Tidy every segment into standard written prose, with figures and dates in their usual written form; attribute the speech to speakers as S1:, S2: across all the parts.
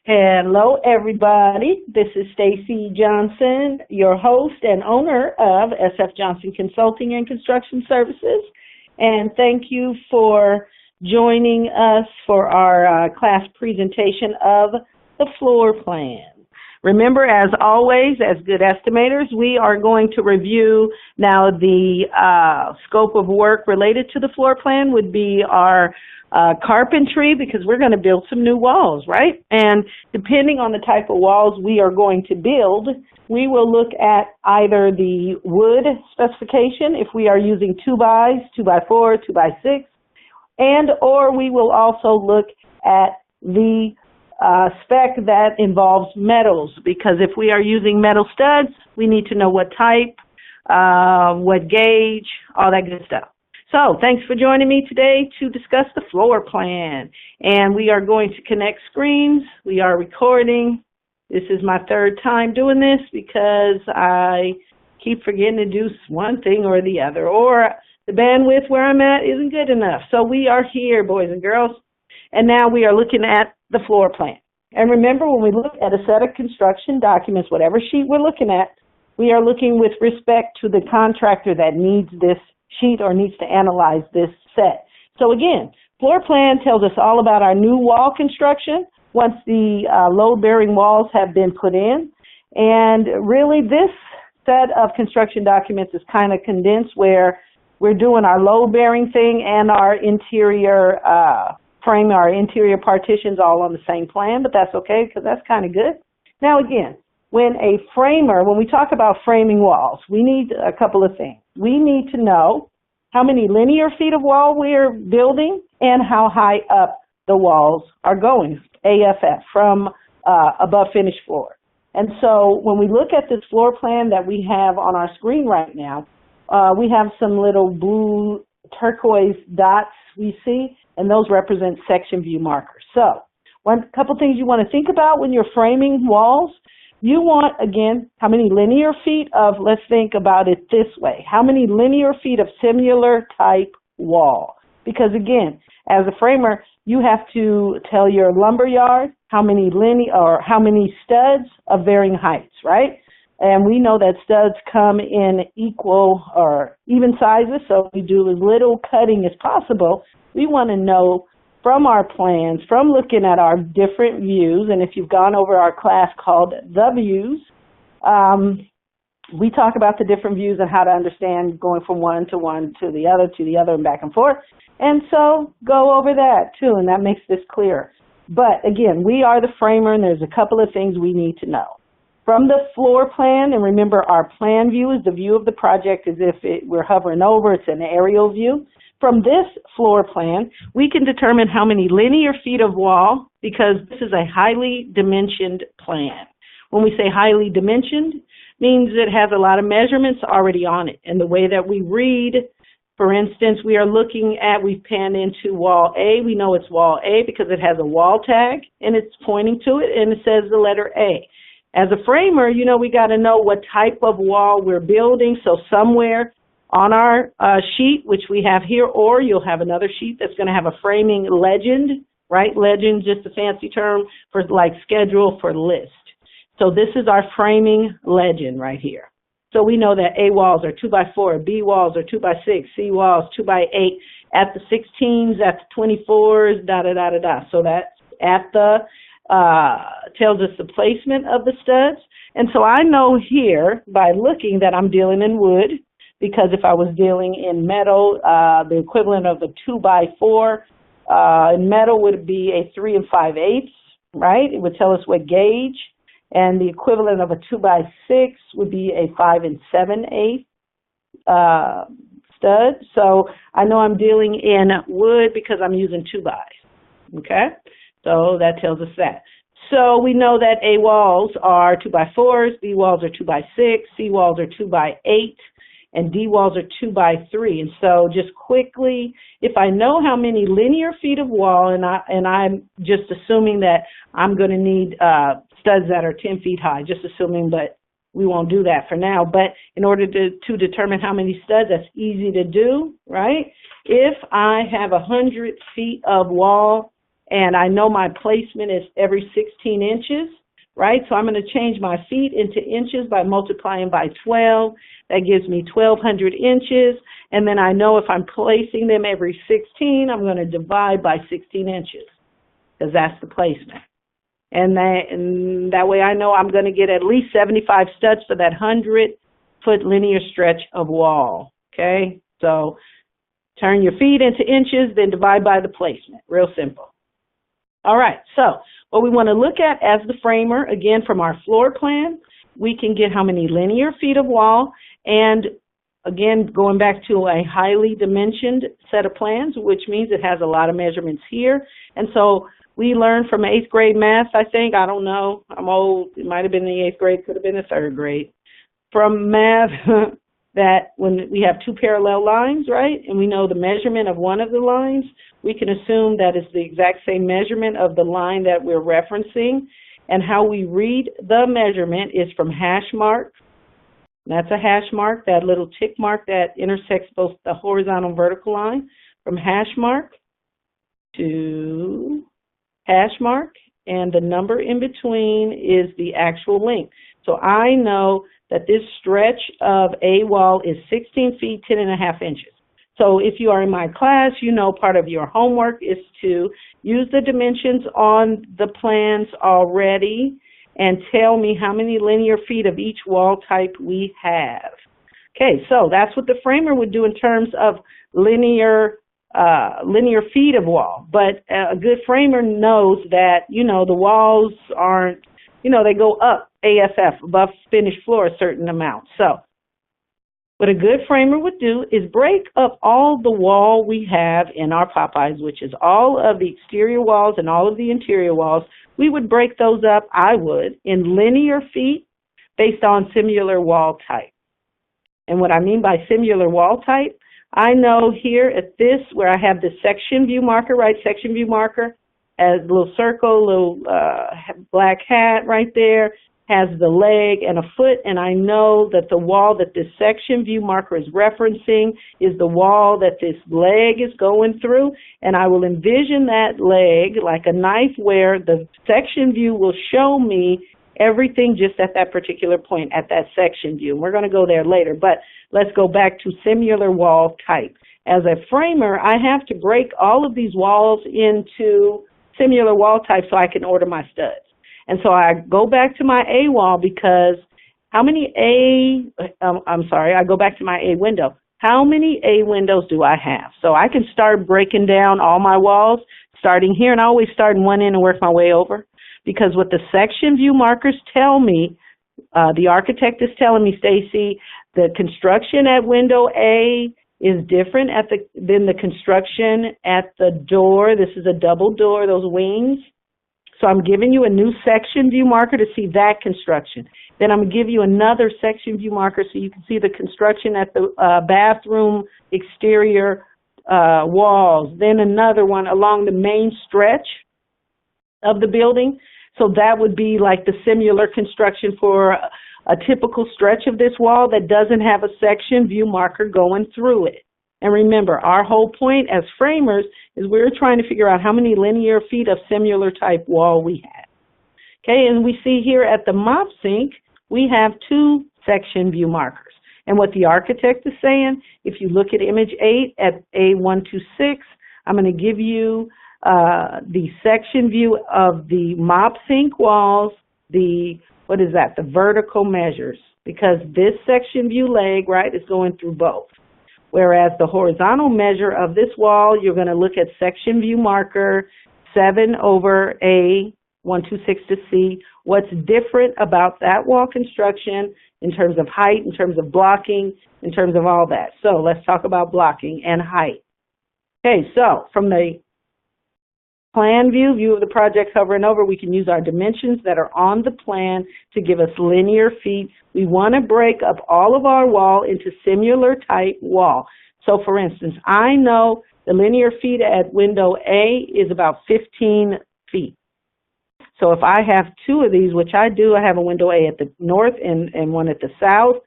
S1: Hello, everybody. This is Stacy Johnson, your host and owner of SF Johnson Consulting and Construction Services. And thank you for joining us for our class presentation of the floor plan. Remember, as always, as good estimators, we are going to review now the scope of work related to the floor plan would be our carpentry, because we're going to build some new walls, right? And depending on the type of walls we are going to build, we will look at either the wood specification, if we are using 2x, 2x4, 2x6, and or we will also look at the spec that involves metals, because if we are using metal studs, we need to know what type, what gauge, all that good stuff. So thanks for joining me today to discuss the floor plan. And we are going to connect screens. We are recording. This is my third time doing this because I keep forgetting to do one thing or the other, or the bandwidth where I'm at isn't good enough. So we are here, boys and girls, and now we are looking at the floor plan. And remember, when we look at a set of construction documents, whatever sheet we're looking at, we are looking with respect to the contractor that needs this sheet or needs to analyze this set. So again, floor plan tells us all about our new wall construction once the load-bearing walls have been put in. And really, this set of construction documents is kind of condensed where we're doing our load-bearing thing and our interior frame, our interior partitions all on the same plan, but that's okay because that's kind of good. Now again, when we talk about framing walls, we need a couple of things. We need to know how many linear feet of wall we're building and how high up the walls are going, AFF, from above finished floor. And so when we look at this floor plan that we have on our screen right now, we have some little blue turquoise dots we see, and those represent section view markers. So couple things you want to think about when you're framing walls. You want, again, how many linear feet of, let's think about it this way, how many linear feet of similar type wall? Because again, as a framer, you have to tell your lumber yard how many studs of varying heights, right? And we know that studs come in equal or even sizes, so we do as little cutting as possible. We want to know from our plans, from looking at our different views, and if you've gone over our class called The Views, we talk about the different views and how to understand going from one to the other, and back and forth. And so go over that too, and that makes this clear. But again, we are the framer, and there's a couple of things we need to know. From the floor plan, and remember our plan view is the view of the project as if we're hovering over, it's an aerial view. From this floor plan, we can determine how many linear feet of wall, because this is a highly dimensioned plan. When we say highly dimensioned, means it has a lot of measurements already on it. And the way that we read, for instance, we've panned into wall A. We know it's wall A because it has a wall tag, and it's pointing to it, and it says the letter A. As a framer, we got to know what type of wall we're building, so somewhere on our sheet, which we have here, or you'll have another sheet that's going to have a framing legend, right? Legend, just a fancy term for like schedule for list. So this is our framing legend right here. So we know that A walls are 2x4, B walls are 2x6, C walls 2x8, at the 16s, at the 24s, da-da-da-da-da. So that's at the, tells us the placement of the studs. And so I know here by looking that I'm dealing in wood, because if I was dealing in metal, the equivalent of a 2x4 in metal would be a 3 5/8, right? It would tell us what gauge, and the equivalent of a 2x6 would be a 5 7/8 stud. So I know I'm dealing in wood because I'm using 2x, okay? So that tells us that. So we know that A walls are 2x4s, B walls are 2x6, C walls are 2x8, and D walls are 2x3. And so just quickly, if I know how many linear feet of wall, and I'm just assuming that I'm going to need studs that are 10 feet high, just assuming, but we won't do that for now. But in order to determine how many studs, that's easy to do, right? If I have 100 feet of wall and I know my placement is every 16 inches, right? So I'm going to change my feet into inches by multiplying by 12. That gives me 1,200 inches. And then I know if I'm placing them every 16, I'm going to divide by 16 inches because that's the placement. And that way I know I'm going to get at least 75 studs for that 100-foot linear stretch of wall, okay? So turn your feet into inches, then divide by the placement. Real simple. All right, so what we want to look at as the framer, again, from our floor plan, we can get how many linear feet of wall, and again, going back to a highly dimensioned set of plans, which means it has a lot of measurements here. And so we learned from 8th grade math, I think, I don't know, I'm old, it might have been the 8th grade, could have been the 3rd grade, from math that when we have two parallel lines, right, and we know the measurement of one of the lines, we can assume that it's the exact same measurement of the line that we're referencing. And how we read the measurement is from hash mark. That's a hash mark, that little tick mark that intersects both the horizontal and vertical line, from hash mark to hash mark, and the number in between is the actual length. So I know that this stretch of a wall is 16 feet, 10.5 inches. So if you are in my class, you know part of your homework is to use the dimensions on the plans already and tell me how many linear feet of each wall type we have. Okay, so that's what the framer would do in terms of linear feet of wall. But a good framer knows that, you know, the walls aren't, you know, they go up AFF, above finished floor, a certain amount. So what a good framer would do is break up all the wall we have in our Popeyes, which is all of the exterior walls and all of the interior walls. We would break those up, I would, in linear feet based on similar wall type. And what I mean by similar wall type, I know here at this, where I have the section view marker, right, section view marker, as a little circle, little black hat right there, has the leg and a foot, and I know that the wall that this section view marker is referencing is the wall that this leg is going through, and I will envision that leg like a knife where the section view will show me everything just at that particular point, at that section view. And we're going to go there later, but let's go back to similar wall type. As a framer, I have to break all of these walls into similar wall types so I can order my studs. And so I go back to my A wall because I go back to my A window. How many A windows do I have? So I can start breaking down all my walls, starting here, and I always start in one end and work my way over. Because what the section view markers tell me, the architect is telling me, Stacy, the construction at window A is different than the construction at the door. This is a double door, those wings. So I'm giving you a new section view marker to see that construction. Then I'm going to give you another section view marker so you can see the construction at the bathroom exterior walls. Then another one along the main stretch of the building. So that would be like the similar construction for a typical stretch of this wall that doesn't have a section view marker going through it. And remember, our whole point as framers is we're trying to figure out how many linear feet of similar type wall we have. Okay, and we see here at the mop sink, we have two section view markers. And what the architect is saying, if you look at image 8 at A126, I'm going to give you the section view of the mop sink walls, the vertical measures, because this section view leg, right, is going through both. Whereas the horizontal measure of this wall, you're going to look at section view marker 7/A126 to see what's different about that wall construction in terms of height, in terms of blocking, in terms of all that. So let's talk about blocking and height. Okay, so from the plan view of the project hovering over, we can use our dimensions that are on the plan to give us linear feet. We want to break up all of our wall into similar type wall. So for instance, I know the linear feet at window A is about 15 feet. So if I have two of these, which I do, I have a window A at the north and one at the south,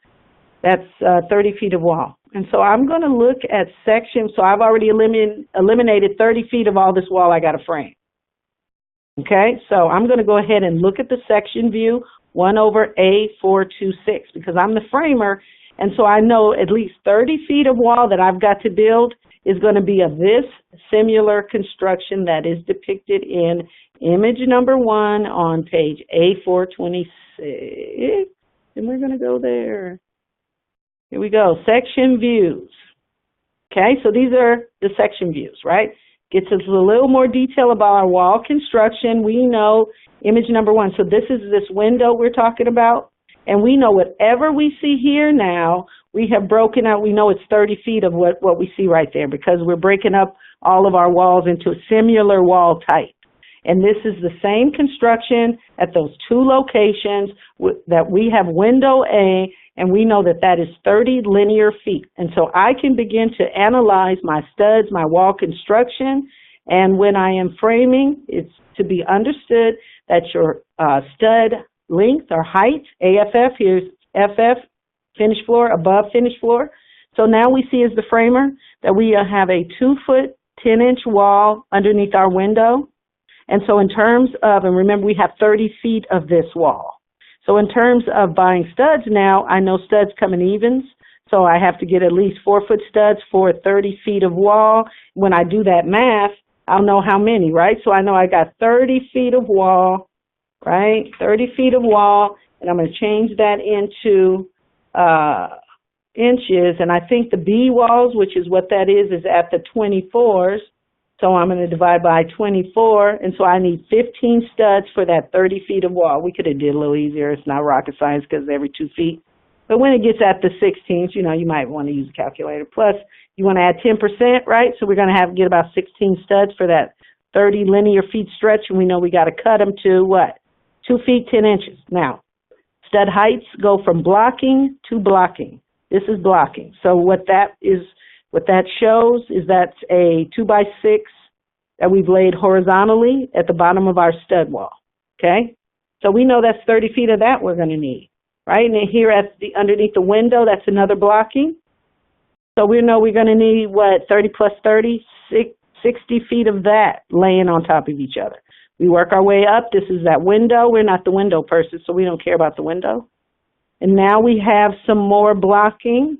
S1: that's 30 feet of wall. And so I'm going to look at sections. So I've already eliminated 30 feet of all this wall I got to frame. Okay, so I'm going to go ahead and look at the section view 1 over A426 because I'm the framer, and so I know at least 30 feet of wall that I've got to build is going to be of this similar construction that is depicted in image number 1 on page A426. And we're going to go there. Here we go, section views. Okay, so these are the section views, right? Gets us a little more detail about our wall construction. We know image number 1. So this is this window we're talking about. And we know whatever we see here now, we have broken out. We know it's 30 feet of what we see right there because we're breaking up all of our walls into a similar wall type. And this is the same construction at those 2 locations that we have window A, and we know that that is 30 linear feet. And so I can begin to analyze my studs, my wall construction, and when I am framing, it's to be understood that your stud length or height, AFF, here's FF, finished floor, above finished floor. So now we see as the framer that we have a 2-foot, 10-inch wall underneath our window. And so in terms of, and remember we have 30 feet of this wall. So in terms of buying studs now, I know studs come in evens. So I have to get at least 4-foot studs for 30 feet of wall. When I do that math, I'll know how many, right? So I know I got 30 feet of wall, right? 30 feet of wall, and I'm going to change that into inches. And I think the B walls, which is what that is at the 24s. So I'm going to divide by 24, and so I need 15 studs for that 30 feet of wall. We could have did a little easier. It's not rocket science because every 2 feet. But when it gets at the 16s, you know, you might want to use a calculator. Plus, you want to add 10%, right? So we're going to get about 16 studs for that 30 linear feet stretch, and we know we got to cut them to what? 2 feet, 10 inches. Now, stud heights go from blocking to blocking. This is blocking. So what that shows is that's a 2x6 that we've laid horizontally at the bottom of our stud wall, okay? So we know that's 30 feet of that we're going to need, right? And then here underneath the window, that's another blocking. So we know we're going to need, what, 30 plus 30, 60 feet of that laying on top of each other. We work our way up. This is that window. We're not the window person, so we don't care about the window. And now we have some more blocking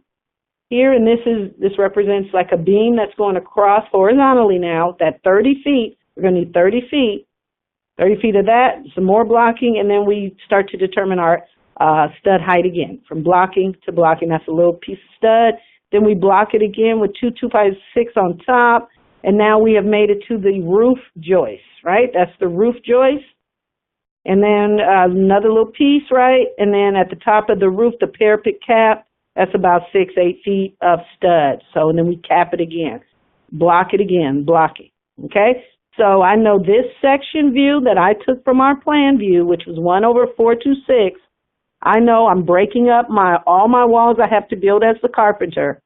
S1: here, and this represents like a beam that's going across horizontally now, that 30 feet. We're going to need 30 feet. 30 feet of that, some more blocking, and then we start to determine our stud height again. From blocking to blocking, that's a little piece of stud. Then we block it again with 2x6 on top, and now we have made it to the roof joist, right? That's the roof joist. And then another little piece, right? And then at the top of the roof, the parapet cap, that's about 6-8 feet of stud. So, and then we cap it again, block it again, blocking, okay? So I know this section view that I took from our plan view, which was 1 over 426, I know I'm breaking up all my walls I have to build as the carpenter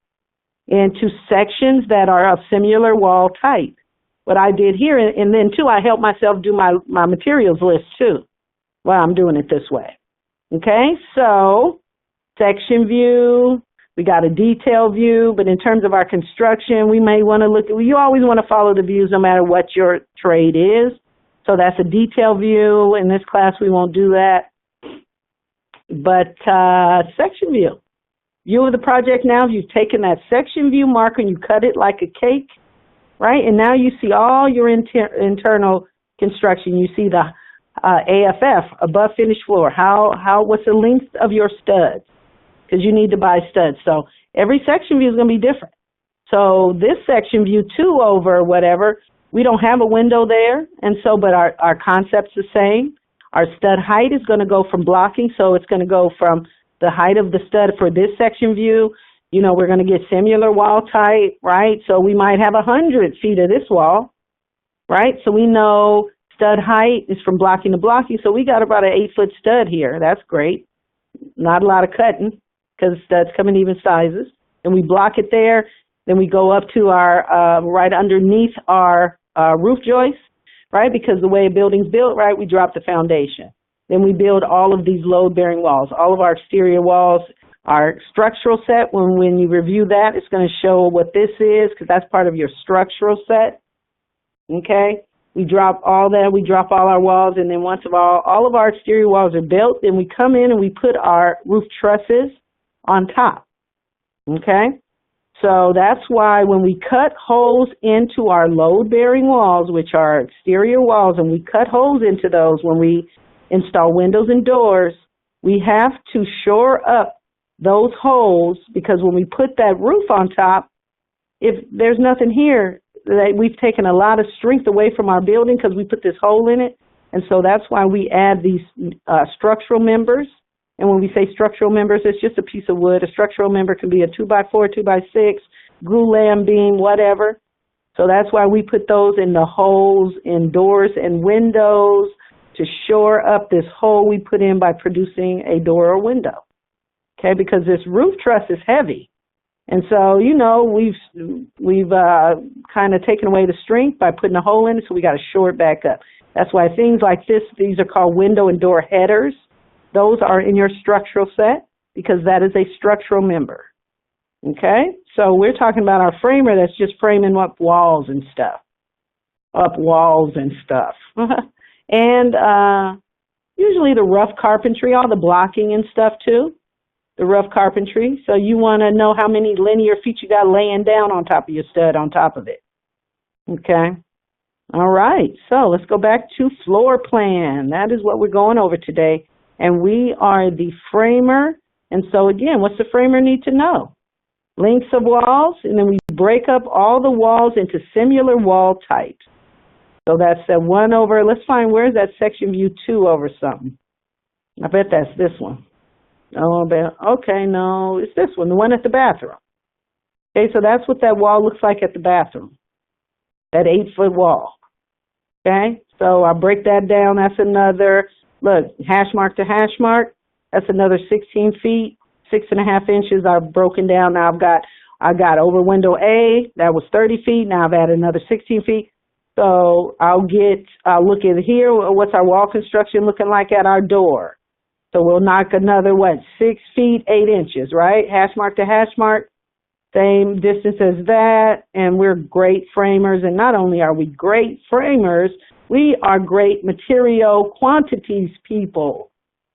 S1: into sections that are of similar wall type. What I did here, and then too, I helped myself do my materials list too, while I'm doing it this way, okay? So section view, we got a detail view, but in terms of our construction, we may want to look at, you always want to follow the views no matter what your trade is. So that's a detail view. In this class, we won't do that. But section view. View of the project now, you've taken that section view marker and you cut it like a cake, right? And now you see all your internal construction. You see the AFF, above finished floor. What's the length of your studs? Because you need to buy studs. So every section view is going to be different. So this section view 2 over whatever, we don't have a window there, and so, but our concept's the same. Our stud height is going to go from blocking, so it's going to go from the height of the stud for this section view. You know, we're going to get similar wall type, right? So we might have 100 feet of this wall, right? So we know stud height is from blocking to blocking, so we got about an 8-foot stud here. That's great. Not a lot of cutting because studs come in even sizes. And we block it there. Then we go up to our, right underneath our roof joist, right? Because the way a building's built, right, we drop the foundation. Then we build all of these load-bearing walls, all of our exterior walls, our structural set. When you review that, it's going to show what this is because that's part of your structural set, okay? We drop all that. We drop all our walls, and then once all of our exterior walls are built, then we come in and we put our roof trusses on top. Okay? So that's why when we cut holes into our load-bearing walls, which are exterior walls, and we cut holes into those when we install windows and doors, we have to shore up those holes, because when we put that roof on top, if there's nothing here, we've taken a lot of strength away from our building because we put this hole in it. And so that's why we add these structural members. And when we say structural members, it's just a piece of wood. A structural member can be a 2x4, 2x6, glulam beam, whatever. So that's why we put those in the holes in doors and windows to shore up this hole we put in by producing a door or window. Okay, because this roof truss is heavy. And so, you know, we've kind of taken away the strength by putting a hole in it, so we got to shore it back up. That's why things like this, these are called window and door headers. Those are in your structural set because that is a structural member. Okay? So we're talking about our framer that's just framing up walls and stuff. And usually the rough carpentry, all the blocking and stuff too. The rough carpentry. So you want to know how many linear feet you got laying down on top of your stud on top of it. Okay. All right. So let's go back to floor plan. That is what we're going over today. And we are the framer. And so again, what's the framer need to know? Lengths of walls, and then we break up all the walls into similar wall types. So that's the 1 over, let's find where's that section view 2 over something. I bet that's this one. Oh, okay, no, it's this one, the one at the bathroom. Okay, so that's what that wall looks like at the bathroom, that 8-foot wall. Okay, so I'll break that down. That's another, look, hash mark to hash mark. That's another 16 feet, 6.5 inches are broken down. Now I got over window A, that was 30 feet. Now I've added another 16 feet. So I'll look at here, what's our wall construction looking like at our door? So we'll knock another, 6 feet, 8 inches, right? Hash mark to hash mark, same distance as that, and we're great framers. And not only are we great framers, we are great material quantities people,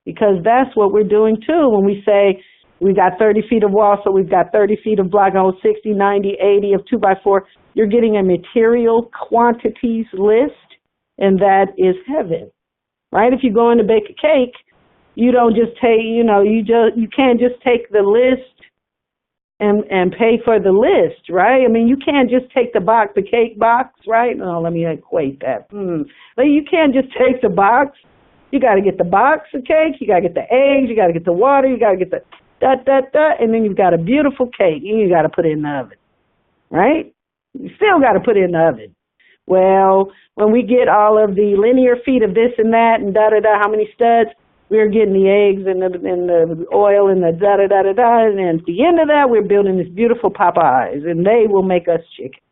S1: because that's what we're doing too. When we say we got 30 feet of wall, so we've got 30 feet of block, 60, 90, 80 of 2x4, you're getting a material quantities list, and that is heaven, right? If you go in to bake a cake, you don't just take, you can't just take the list and pay for the list, right? I mean, you can't just take the box, the cake box, right? No, let me equate that. But you can't just take the box. You got to get the box of cake. You got to get the eggs. You got to get the water. You got to get the and then you've got a beautiful cake, and you got to put it in the oven, right? You still got to put it in the oven. Well, when we get all of the linear feet of this and that and how many studs, we're getting the eggs and the oil and the and then at the end of that, we're building this beautiful Popeyes, and they will make us chicken.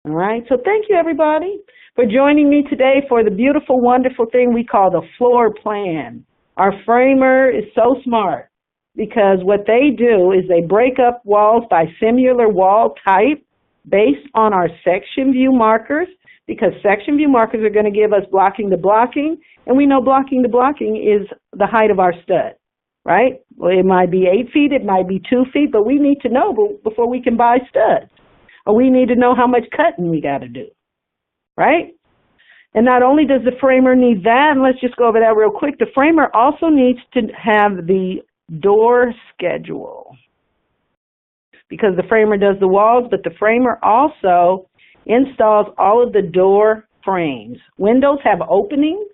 S1: All right, so thank you, everybody, for joining me today for the beautiful, wonderful thing we call the floor plan. Our framer is so smart because what they do is they break up walls by similar wall type based on our section view markers, because section view markers are going to give us blocking to blocking, and we know blocking to blocking is the height of our stud, right? Well, it might be 8 feet, it might be 2 feet, but we need to know before we can buy studs. Or we need to know how much cutting we got to do, right? And not only does the framer need that, and let's just go over that real quick, the framer also needs to have the door schedule, because the framer does the walls, but the framer also installs all of the door frames. Windows have openings,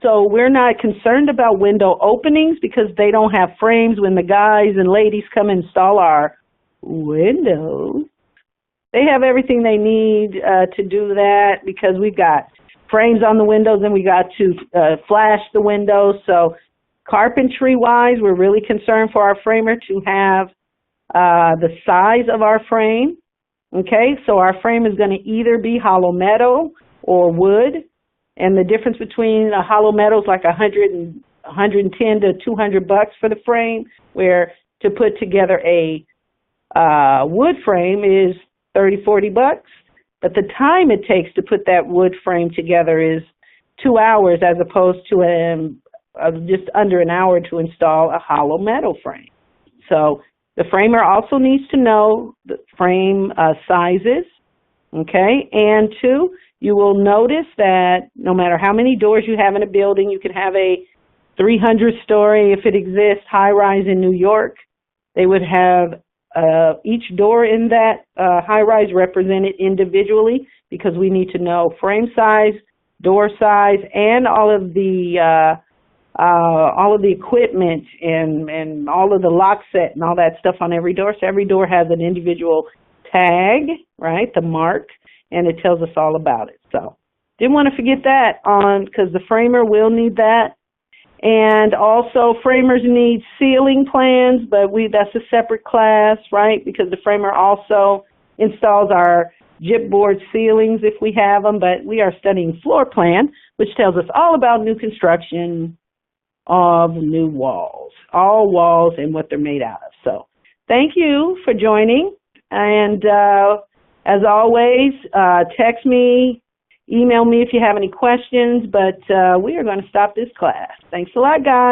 S1: so we're not concerned about window openings because they don't have frames when the guys and ladies come install our windows. They have everything they need to do that, because we've got frames on the windows and we got to flash the windows. So carpentry-wise, we're really concerned for our framer to have the size of our frame. Okay, so our frame is going to either be hollow metal or wood, and the difference between a hollow metal is like 110 to 200 bucks for the frame, where to put together a wood frame is 30, 40 bucks. but the time it takes to put that wood frame together is 2 hours as opposed to just under an hour to install a hollow metal frame. So the framer also needs to know the frame sizes, okay? And two, you will notice that no matter how many doors you have in a building, you can have a 300-story, if it exists, high-rise in New York. They would have each door in that high-rise represented individually, because we need to know frame size, door size, and all of the equipment and all of the lock set and all that stuff on every door. So every door has an individual tag, right, the mark, and it tells us all about it. So didn't want to forget that because the framer will need that. And also framers need ceiling plans, but that's a separate class, right, because the framer also installs our gypboard ceilings if we have them, but we are studying floor plan, which tells us all about new construction of new walls, all walls and what they're made out of. So thank you for joining. And as always, text me, email me if you have any questions, but we are going to stop this class. Thanks a lot, guys.